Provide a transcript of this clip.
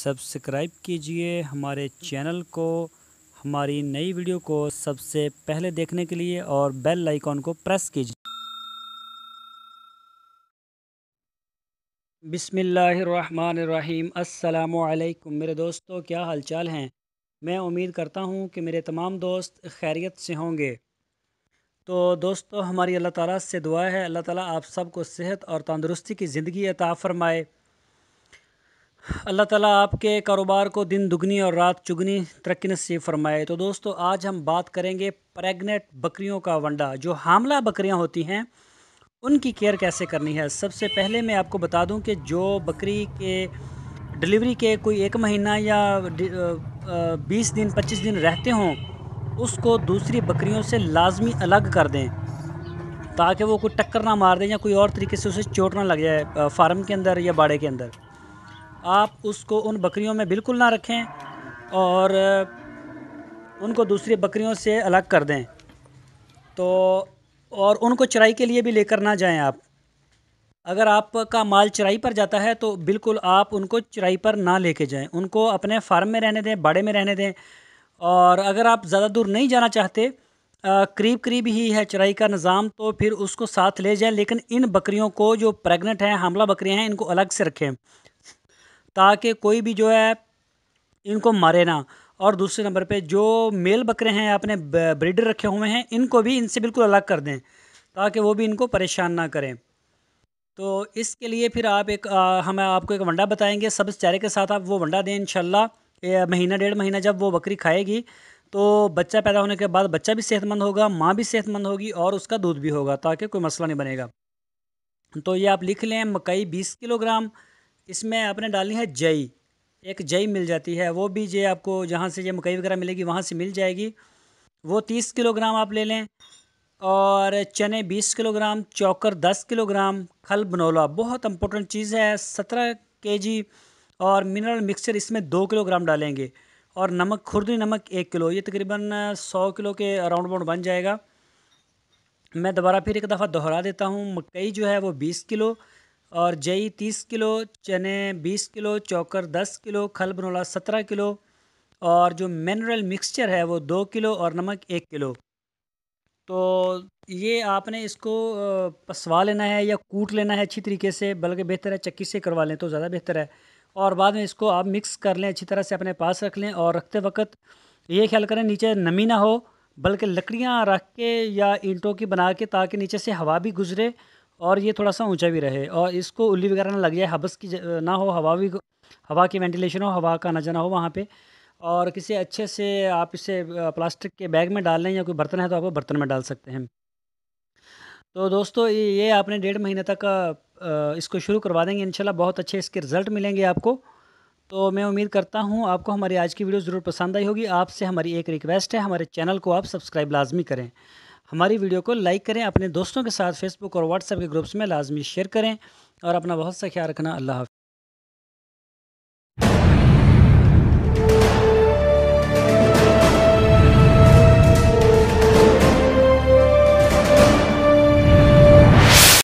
Subscribe कीजिए हमारे channel को, हमारी नई वीडियो को सबसे पहले देखने के लिए और बेल आइकॉन को प्रेस कीजिए। बिस्मिल्लाहिर्रहमानिर्रहीम। अस्सलामु अलैकुम मेरे दोस्तों, क्या हालचाल हैं। मैं उम्मीद करता हूं कि मेरे तमाम दोस्त खैरियत से होंगे। तो दोस्तों, हमारी अल्लाह ताला से दुआ है, अल्लाह ताला आप सबको सेहत और तंदुरुस्ती की ज़िंदगी अता फ़रमाए। अल्लाह ताला आपके कारोबार को दिन दुगनी और रात चुगनी तरक्की नसीब फरमाए। तो दोस्तों, आज हम बात करेंगे प्रेग्नेंट बकरियों का वंडा। जो हामला बकरियां होती हैं उनकी केयर कैसे करनी है। सबसे पहले मैं आपको बता दूं कि जो बकरी के डिलीवरी के कोई 1 महीना या 20 दिन 25 दिन रहते हों, उसको दूसरी बकरियों से लाजमी अलग कर दें, ताकि वो कोई टक्कर ना मार दें या कोई और तरीके से उसे चोट ना लग जाए फार्म के अंदर या बाड़े के अंदर। आप उसको उन बकरियों में बिल्कुल ना रखें और उनको दूसरी बकरियों से अलग कर दें। तो और उनको चराई के लिए भी लेकर ना जाएं आप। अगर आपका माल चराई पर जाता है तो बिल्कुल आप उनको चराई पर ना लेके जाएं, उनको अपने फार्म में रहने दें, बाड़े में रहने दें। और अगर आप ज़्यादा दूर नहीं जाना चाहते, करीब करीब ही है चराई का निज़ाम, तो फिर उसको साथ ले जाएं। लेकिन इन बकरियों को, जो प्रेग्नेंट हैं, हामला बकरियां हैं, इनको अलग से रखें, ताकि कोई भी जो है इनको मारे ना। और दूसरे नंबर पे जो मेल बकरे हैं, आपने ब्रीडर रखे हुए हैं, इनको भी इनसे बिल्कुल अलग कर दें, ताकि वो भी इनको परेशान ना करें। तो इसके लिए फिर आप हम आपको एक वंडा बताएंगे। सब्ज़ चारे के साथ आप वो वंडा दें इंशाल्लाह। महीना 1.5 महीना जब वो बकरी खाएगी तो बच्चा पैदा होने के बाद बच्चा भी सेहतमंद होगा, माँ भी सेहतमंद होगी और उसका दूध भी होगा, ताकि कोई मसला नहीं बनेगा। तो ये आप लिख लें, मकई 20 किलोग्राम, इसमें आपने डालनी है जई। एक जई मिल जाती है, वो भी जे आपको जहाँ से ये मकई वगैरह मिलेगी वहाँ से मिल जाएगी, वो 30 किलोग्राम आप ले लें। और चने 20 किलोग्राम, चौकर 10 किलोग्राम, खल बनोला बहुत इंपॉर्टेंट चीज़ है 17 केजी, और मिनरल मिक्सचर इसमें 2 किलोग्राम डालेंगे। और नमक, खुरदरी नमक 1 किलो। ये तकरीबन 100 किलो के अराउंड अबाउंड बन जाएगा। मैं दोबारा फिर एक दफ़ा दोहरा देता हूँ। मकई जो है वो 20 किलो, और जई 30 किलो, चने 20 किलो, चौकर 10 किलो, खल बनोला 17 किलो, और जो मिनरल मिक्सचर है वो 2 किलो, और नमक 1 किलो। तो ये आपने इसको पसवा लेना है या कूट लेना है अच्छी तरीके से, बल्कि बेहतर है चक्की से करवा लें तो ज़्यादा बेहतर है। और बाद में इसको आप मिक्स कर लें, अच्छी तरह से अपने पास रख लें। और रखते वक्त ये ख्याल करें नीचे नमी ना हो, बल्कि लकड़ियाँ रख के या ईंटों की बना के, ताकि नीचे से हवा भी गुजरे और ये थोड़ा सा ऊंचा भी रहे, और इसको उल्ली वगैरह ना लग जाए, हबस की ना हो, हवा की वेंटिलेशन हो, हवा का ना जाना हो वहाँ पे। और किसी अच्छे से आप इसे प्लास्टिक के बैग में डाल लें, या कोई बर्तन है तो आप वो बर्तन में डाल सकते हैं। तो दोस्तों, ये आपने 1.5 महीने तक इसको शुरू करवा देंगे इंशाल्लाह, बहुत अच्छे इसके रिज़ल्ट मिलेंगे आपको। तो मैं उम्मीद करता हूँ आपको हमारी आज की वीडियो ज़रूर पसंद आई होगी। आपसे हमारी एक रिक्वेस्ट है, हमारे चैनल को आप सब्सक्राइब लाजमी करें, हमारी वीडियो को लाइक करें, अपने दोस्तों के साथ फेसबुक और व्हाट्सएप के ग्रुप्स में लाजमी शेयर करें, और अपना बहुत सा ख्याल रखना। अल्लाह हाफ़िज़।